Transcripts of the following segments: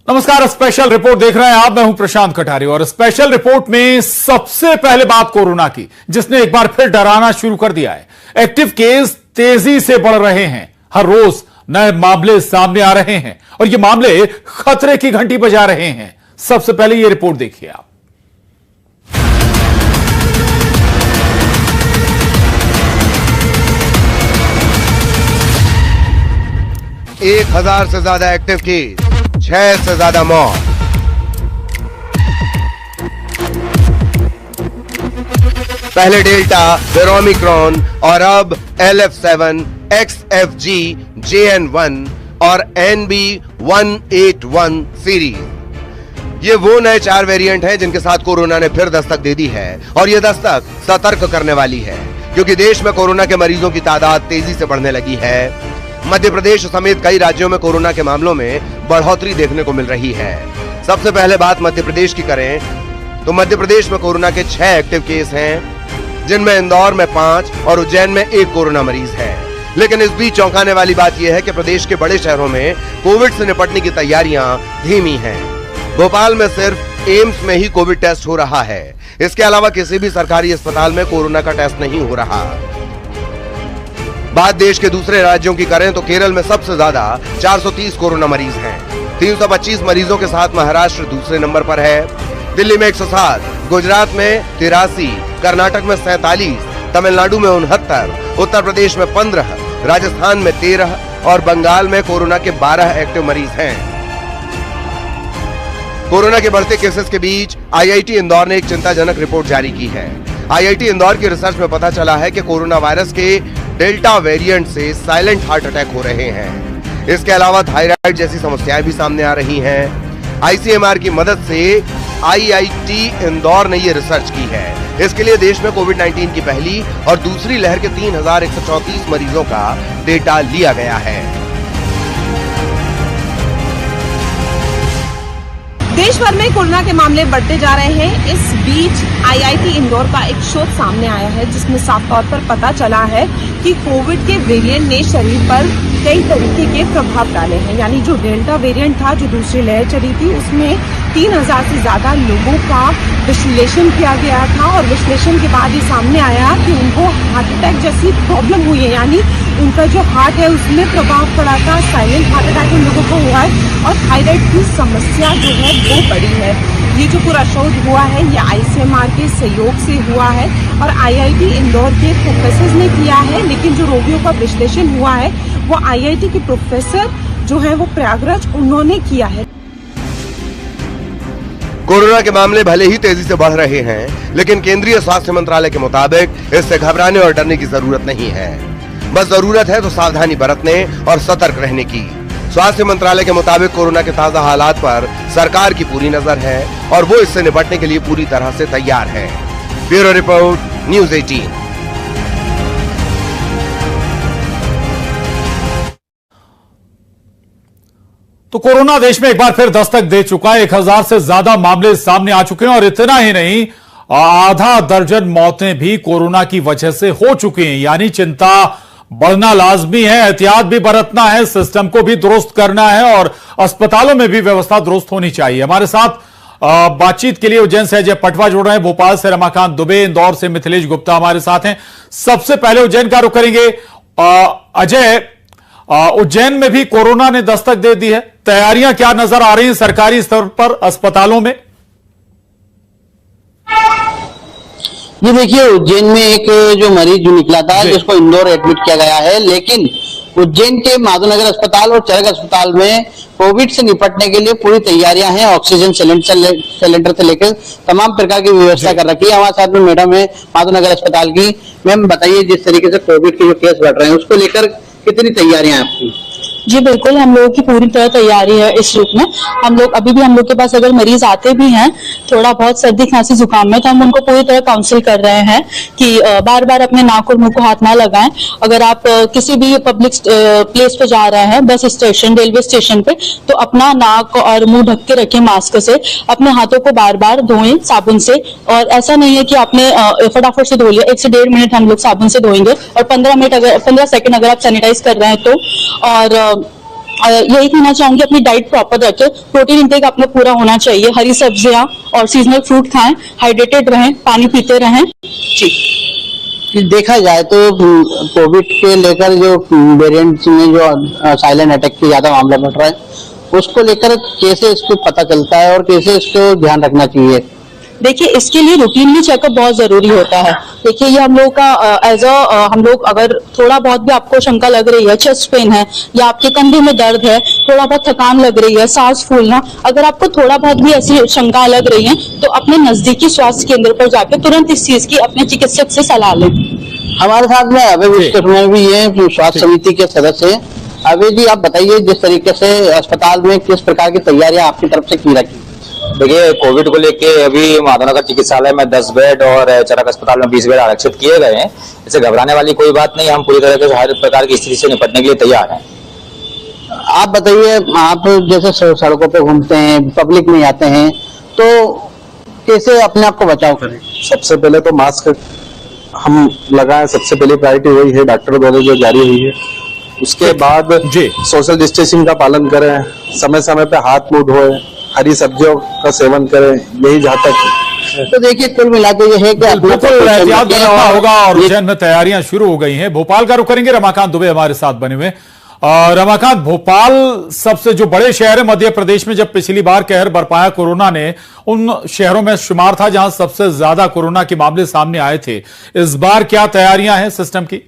नमस्कार, special report देख रहे हैं आप। मैं हूं प्रशांत कटारी और स्पेशल रिपोर्ट में सबसे पहले बात कोरोना की, जिसने एक बार फिर डराना शुरू कर दिया है। एक्टिव केस तेजी से बढ़ रहे हैं, हर रोज नए मामले सामने आ रहे हैं और ये मामले खतरे की घंटी बजा रहे हैं। सबसे पहले ये रिपोर्ट देखिए आप। एक 1000 से ज्यादा एक्टिव केस, 6 से ज्यादा मौत। पहले डेल्टा, फिर ओमिक्रॉन और अब LF7, XFG, JN1 और NB181 सीरीज। ये वो नए 4 वेरिएंट हैं जिनके साथ कोरोना ने फिर दस्तक दे दी है और ये दस्तक सतर्क करने वाली है, क्योंकि देश में कोरोना के मरीजों की तादाद तेजी से बढ़ने लगी है। मध्य प्रदेश समेत कई राज्यों में कोरोना के मामलों में बढ़ोतरी देखने को मिल रही है। सबसे पहले बात मध्य प्रदेश की करें तो मध्य प्रदेश में कोरोना के 6 एक्टिव केस हैं, जिनमें इंदौर में 5 और उज्जैन में 1 कोरोना मरीज है। लेकिन इस बीच चौंकाने वाली बात यह है कि प्रदेश के बड़े शहरों में कोविड से निपटने की तैयारियां धीमी हैं। भोपाल में सिर्फ एम्स में ही कोविड टेस्ट हो रहा है। इसके अलावा किसी भी सरकारी अस्पताल में कोरोना का टेस्ट नहीं हो रहा। बात देश के दूसरे राज्यों की करें तो केरल में सबसे ज्यादा 430 कोरोना मरीज हैं। 325 मरीजों के साथ महाराष्ट्र दूसरे नंबर पर है। दिल्ली में 107, गुजरात में 83, कर्नाटक में 47, तमिलनाडु में 69, उत्तर प्रदेश में 15, राजस्थान में 13 और बंगाल में कोरोना के 12 एक्टिव मरीज हैं। कोरोना के बढ़ते केसेस के बीच IIT इंदौर ने एक चिंताजनक रिपोर्ट जारी की है। IIT इंदौर की रिसर्च में पता चला है कि कोरोना वायरस के डेल्टा वेरिएंट से साइलेंट हार्ट अटैक हो रहे हैं। इसके अलावा थायराइड जैसी समस्याएं भी सामने आ रही हैं। ICMR की मदद से IIT इंदौर ने ये रिसर्च की है। इसके लिए देश में कोविड-19 की पहली और दूसरी लहर के 3134 मरीजों का डेटा लिया गया है। देश भर में कोरोना के मामले बढ़ते जा रहे हैं। इस बीच IIT इंदौर का एक शोध सामने आया है, जिसमें साफ तौर पर पता चला है कि कोविड के वेरिएंट ने शरीर पर कई तरीके के प्रभाव डाले हैं। यानी जो डेल्टा वेरिएंट था, जो दूसरी लहर चली थी, उसमें 3000 से ज्यादा लोगों का विश्लेषण किया गया था और विश्लेषण के बाद ये सामने आया कि उनको हार्ट अटैक जैसी प्रॉब्लम हुई है। यानी उनका जो हार्ट है उसमें प्रभाव पड़ा था, साइलेंट हार्ट अटैक उन लोगों को हुआ है और थायराइड की समस्या जो है वो बड़ी है। ये जो पूरा शोध हुआ है ये ICMR के सहयोग से हुआ है और IIT इंदौर के प्रोफेसर ने किया है, लेकिन जो रोगियों का विश्लेषण हुआ है वो IIT के प्रोफेसर जो है वो प्रयागराज उन्होंने किया है। कोरोना के मामले भले ही तेजी से बढ़ रहे हैं, लेकिन केंद्रीय स्वास्थ्य मंत्रालय के मुताबिक इससे घबराने और डरने की जरूरत नहीं है। बस जरूरत है तो सावधानी बरतने और सतर्क रहने की। स्वास्थ्य मंत्रालय के मुताबिक कोरोना के ताजा हालात पर सरकार की पूरी नजर है और वो इससे निपटने के लिए पूरी तरह से तैयार है। Bureau report, news 18। तो कोरोना देश में एक बार फिर दस्तक दे चुका है। 1000 से ज्यादा मामले सामने आ चुके हैं और इतना ही नहीं, आधा दर्जन मौतें भी कोरोना की वजह से हो चुकी हैं। यानी चिंता बढ़ना लाजमी है, एहतियात भी बरतना है, सिस्टम को भी दुरुस्त करना है और अस्पतालों में भी व्यवस्था दुरुस्त होनी चाहिए। हमारे साथ बातचीत के लिए उज्जैन से अजय पटवा जुड़ रहे हैं, भोपाल से रमाकांत दुबे, इंदौर से मिथिलेश गुप्ता हमारे साथ हैं। सबसे पहले उज्जैन का रुख करेंगे। अजय, उज्जैन में भी कोरोना ने दस्तक दे दी है, तैयारियां क्या नजर आ रही हैं सरकारी स्तर पर अस्पतालों में? ये देखिए, उज्जैन में एक जो मरीज जो निकला था जिसको इंदौर एडमिट किया गया है, लेकिन उज्जैन के माधवनगर अस्पताल और चरक अस्पताल में कोविड से निपटने के लिए पूरी तैयारियां हैं। ऑक्सीजन सिलेंडर से लेकर तमाम प्रकार की व्यवस्था कर रखी है। हमारे साथ में मैडम है माधवनगर अस्पताल की। मैम बताइए, जिस तरीके से कोविड के जो केस बढ़ रहे हैं उसको लेकर कितनी तैयारियां हैं आपकी? जी बिल्कुल, हम लोगों की पूरी तरह तैयारी है इस रूप में। हम लोग अभी भी हम लोग के पास अगर मरीज आते भी हैं थोड़ा बहुत सर्दी खांसी जुकाम में, तो हम उनको पूरी तरह काउंसिल कर रहे हैं कि बार बार अपने नाक और मुंह को हाथ ना लगाएं। अगर आप किसी भी पब्लिक प्लेस पे जा रहे हैं, बस स्टेशन, रेलवे स्टेशन पे, तो अपना नाक और मुंह ढक के रखें मास्क से। अपने हाथों को बार बार धोएं साबुन से, और ऐसा नहीं है कि आपने फटाफट से धो लिया। 1 से 1.5 मिनट हम लोग साबुन से धोएंगे और 15 सेकंड अगर आप सैनिटाइज कर रहे हैं तो। और यही कहना चाहूंगी, अपनी डाइट प्रॉपर रखें, प्रोटीन इंटेक अपना पूरा होना चाहिए, हरी सब्जियां और सीजनल फ्रूट खाएं, हाइड्रेटेड रहें, पानी पीते रहें। जी, देखा जाए तो कोविड के लेकर जो वेरिएंट्स में जो साइलेंट अटैक के ज्यादा मामला बढ़ रहा है, उसको लेकर कैसे इसको पता चलता है और कैसे इसको ध्यान रखना चाहिए? देखिए, इसके लिए रूटीनली चेकअप बहुत जरूरी होता है। देखिए, ये हम लोग का हम लोग अगर थोड़ा बहुत भी आपको शंका लग रही है, चेस्ट पेन है या आपके कंधे में दर्द है, थोड़ा बहुत थकान लग रही है, सांस फूलना, अगर आपको थोड़ा बहुत भी ऐसी शंका लग रही है तो अपने नजदीकी स्वास्थ्य केंद्र पर जाकर तुरंत इस चीज की अपने चिकित्सक से सलाह लें। हमारे साथ में अभय विश्वकर्मा भी ये स्वास्थ्य समिति के सदस्य हैं। अभय जी, आप बताइए, जिस तरीके से अस्पताल में किस प्रकार की तैयारियां आपकी तरफ से की रखी? देखिए, कोविड को लेके अभी माधवनगर चिकित्सालय में 10 बेड और चरक अस्पताल में 20 बेड आरक्षित किए गए हैं। इससे घबराने वाली कोई बात नहीं, हम पूरी तरह से हर प्रकार की स्थिति से निपटने के लिए तैयार हैं। आप बताइए, आप जैसे सड़कों पे घूमते हैं, पब्लिक में आते हैं, तो कैसे अपने आप को बचाव करें? सबसे पहले तो मास्क हम लगाएं, सबसे पहली प्रायोरिटी वही है, डॉक्टरों द्वारा जो जारी हुई है। उसके बाद सोशल डिस्टेंसिंग का पालन करें, समय समय पे हाथ मुंह धोएं, हरी सब्जियों का सेवन करें, यही जहाँ तक। तो देखिए, कुल मिलाकर ये है कि बिल्कुल एहतियात बरतना होगा और उज्जैन में तैयारियां शुरू हो गई हैं। भोपाल का रुख करेंगे, रमाकांत दुबे हमारे साथ बने हुए। रमाकांत, भोपाल सबसे जो बड़े शहर है मध्य प्रदेश में, जब पिछली बार कहर बरपाया कोरोना ने, उन शहरों में शुमार था जहां सबसे ज्यादा कोरोना के मामले सामने आए थे। इस बार क्या तैयारियां हैं सिस्टम की?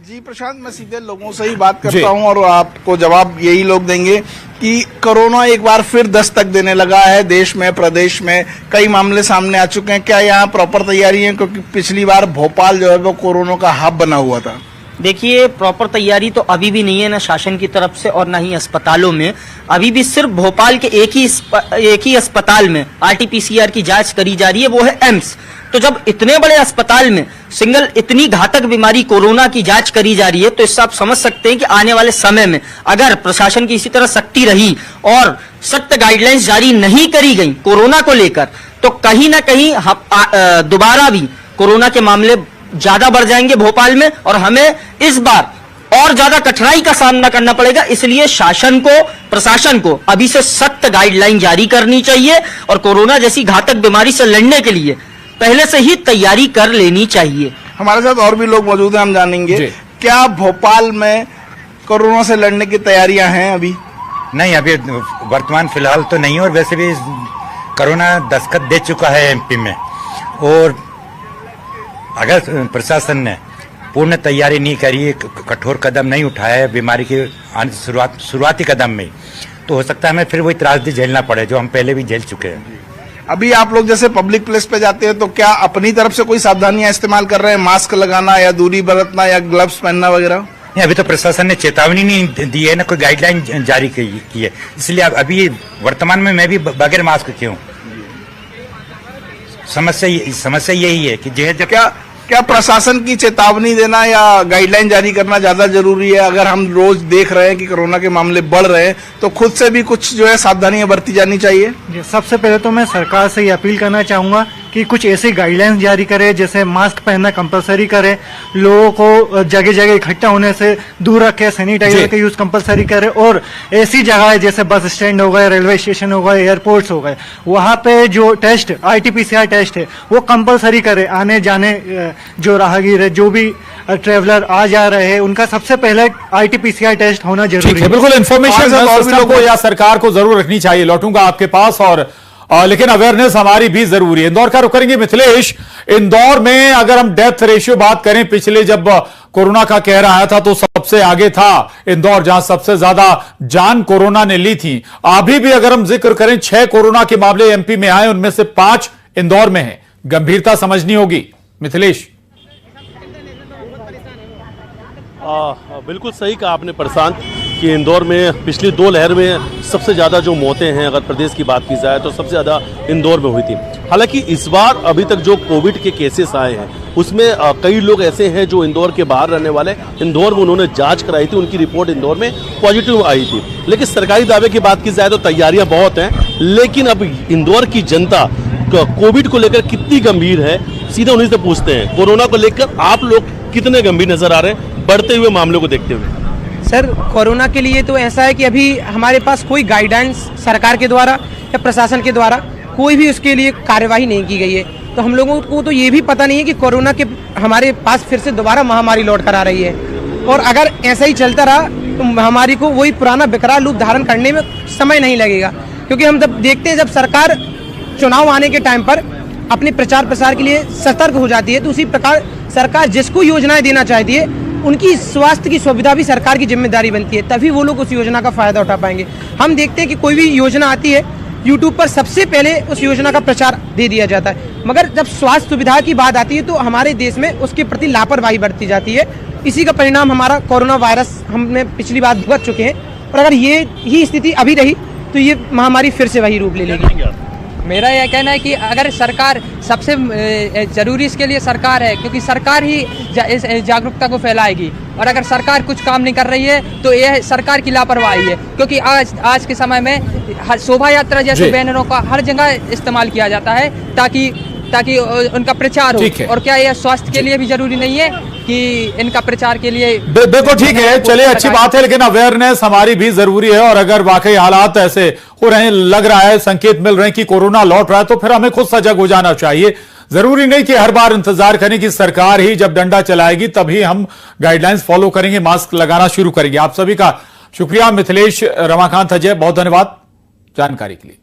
जी प्रशांत, मैं सीधे लोगों से ही बात करता हूं और आपको जवाब यही लोग देंगे कि कोरोना एक बार फिर दस्तक देने लगा है देश में, प्रदेश में कई मामले सामने आ चुके हैं। क्या यहाँ प्रॉपर तैयारी है? क्योंकि पिछली बार भोपाल जो है वो कोरोना का हब बना हुआ था। देखिए, प्रॉपर तैयारी तो अभी भी नहीं है, ना शासन की तरफ से और ना ही अस्पतालों में। अभी भी सिर्फ भोपाल के एक ही अस्पताल में RT-PCR की जांच करी जा रही है, वो है एम्स। तो जब इतने बड़े अस्पताल में सिंगल इतनी घातक बीमारी कोरोना की जांच करी जा रही है, तो इससे आप समझ सकते हैं कि आने वाले समय में अगर प्रशासन की इसी तरह सख्ती रही और सख्त गाइडलाइंस जारी नहीं करी गई कोरोना को लेकर, तो कहीं ना कहीं दोबारा भी कोरोना के मामले ज्यादा बढ़ जाएंगे भोपाल में और हमें इस बार और ज्यादा कठिनाई का सामना करना पड़ेगा। इसलिए शासन को, प्रशासन को अभी से सख्त गाइडलाइन जारी करनी चाहिए और कोरोना जैसी घातक बीमारी से लड़ने के लिए पहले से ही तैयारी कर लेनी चाहिए। हमारे साथ और भी लोग मौजूद हैं, हम जानेंगे क्या भोपाल में कोरोना से लड़ने की तैयारियां हैं? अभी नहीं, अभी वर्तमान फिलहाल तो नहीं, और वैसे भी कोरोना दस्तक दे चुका है MP में, और अगर प्रशासन ने पूर्ण तैयारी नहीं करी, कठोर कदम नहीं उठाया है बीमारी के शुरुआती कदम में, तो हो सकता है हमें फिर वही त्रासदी झेलना पड़े जो हम पहले भी झेल चुके हैं। अभी आप लोग जैसे पब्लिक प्लेस पे जाते हैं तो क्या अपनी तरफ से कोई सावधानियां इस्तेमाल कर रहे हैं? मास्क लगाना या दूरी बरतना या ग्लव्स पहनना वगैरह? नहीं, अभी तो प्रशासन ने चेतावनी नहीं दी है, ना कोई गाइडलाइन जारी की है, इसलिए अभी वर्तमान में मैं भी बगैर मास्क के हूँ। समस्या यही है कि क्या प्रशासन की चेतावनी देना या गाइडलाइन जारी करना ज्यादा जरूरी है? अगर हम रोज देख रहे हैं कि कोरोना के मामले बढ़ रहे हैं तो खुद से भी कुछ जो है सावधानियां बरती जानी चाहिए। सबसे पहले तो मैं सरकार से ये अपील करना चाहूंगा कि कुछ ऐसी गाइडलाइंस जारी करे, जैसे मास्क पहनना कंपलसरी करे, लोगों को जगह जगह इकट्ठा होने से दूर रखे, सैनिटाइजर का यूज कंपलसरी करे, और ऐसी जगह जैसे बस स्टैंड हो गए, रेलवे स्टेशन हो गए, एयरपोर्ट्स हो गए, वहां पे जो टेस्ट RT-PCR टेस्ट है वो कंपलसरी करे। आने जाने जो राहगीर है, जो भी ट्रेवलर आ जा रहे हैं, उनका सबसे पहले RT-PCR टेस्ट होना जरूरी है। बिल्कुल, इन्फॉर्मेशन को या सरकार को जरूर रखनी चाहिए। लौटूंगा आपके पास, और लेकिन अवेयरनेस हमारी भी जरूरी है। इंदौर का रुख करेंगे मिथिलेश। इंदौर में अगर हम डेथ रेशियो बात करें, पिछले जब कोरोना का कहर आया था तो सबसे आगे था इंदौर, जहां सबसे ज्यादा जान कोरोना ने ली थी। अभी भी अगर हम जिक्र करें, 6 कोरोना के मामले MP में आए, उनमें से 5 इंदौर में हैं। गंभीरता समझनी होगी मिथिलेश। बिल्कुल सही कहा आपने प्रशांत कि इंदौर में पिछली 2 लहर में सबसे ज़्यादा जो मौतें हैं, अगर प्रदेश की बात की जाए तो सबसे ज़्यादा इंदौर में हुई थी। हालांकि इस बार अभी तक जो कोविड के केसेस आए हैं उसमें कई लोग ऐसे हैं जो इंदौर के बाहर रहने वाले, इंदौर में उन्होंने जांच कराई थी, उनकी रिपोर्ट इंदौर में पॉजिटिव आई थी। लेकिन सरकारी दावे की बात की जाए तो तैयारियाँ बहुत हैं, लेकिन अब इंदौर की जनता कोविड को लेकर कितनी गंभीर है, सीधे उन्हीं से पूछते हैं। कोरोना को लेकर आप लोग कितने गंभीर नजर आ रहे हैं बढ़ते हुए मामलों को देखते हुए? सर, कोरोना के लिए तो ऐसा है कि अभी हमारे पास कोई गाइडेंस सरकार के द्वारा या प्रशासन के द्वारा कोई भी उसके लिए कार्यवाही नहीं की गई है। तो हम लोगों को तो ये भी पता नहीं है कि कोरोना के हमारे पास फिर से दोबारा महामारी लौट कर आ रही है, और अगर ऐसा ही चलता रहा तो महामारी को वही पुराना विकराल रूप धारण करने में समय नहीं लगेगा। क्योंकि हम जब देखते हैं, जब सरकार चुनाव आने के टाइम पर अपने प्रचार प्रसार के लिए सतर्क हो जाती है, तो उसी प्रकार सरकार जिसको योजनाएं देना चाहती है उनकी स्वास्थ्य की सुविधा भी सरकार की जिम्मेदारी बनती है, तभी वो लोग उस योजना का फायदा उठा पाएंगे। हम देखते हैं कि कोई भी योजना आती है, यूट्यूब पर सबसे पहले उस योजना का प्रचार दे दिया जाता है, मगर जब स्वास्थ्य सुविधा की बात आती है तो हमारे देश में उसके प्रति लापरवाही बरती जाती है। इसी का परिणाम हमारा कोरोना वायरस हमने पिछली बार भुगत चुके हैं, और अगर ये ही स्थिति अभी रही तो ये महामारी फिर से वही रूप ले लेगी। मेरा यह कहना है कि अगर सरकार, सबसे जरूरी इसके लिए सरकार है, क्योंकि सरकार ही इस जागरूकता को फैलाएगी, और अगर सरकार कुछ काम नहीं कर रही है तो यह सरकार की लापरवाही है। क्योंकि आज के समय में शोभा यात्रा जैसे बैनरों का हर जगह इस्तेमाल किया जाता है ताकि उनका प्रचार हो, और क्या यह स्वास्थ्य के लिए भी जरूरी नहीं है कि इनका प्रचार के लिए? बिल्कुल ठीक है, चलिए अच्छी बात है, लेकिन अवेयरनेस हमारी भी जरूरी है। और अगर वाकई हालात ऐसे हो रहे हैं, लग रहा है, संकेत मिल रहे हैं कि कोरोना लौट रहा है, तो फिर हमें खुद सजग हो जाना चाहिए। जरूरी नहीं कि हर बार इंतजार करें कि सरकार ही जब डंडा चलाएगी तभी हम गाइडलाइंस फॉलो करेंगे, मास्क लगाना शुरू करेंगे। आप सभी का शुक्रिया। मिथिलेश, रमाकांत, अजय, बहुत धन्यवाद जानकारी के लिए।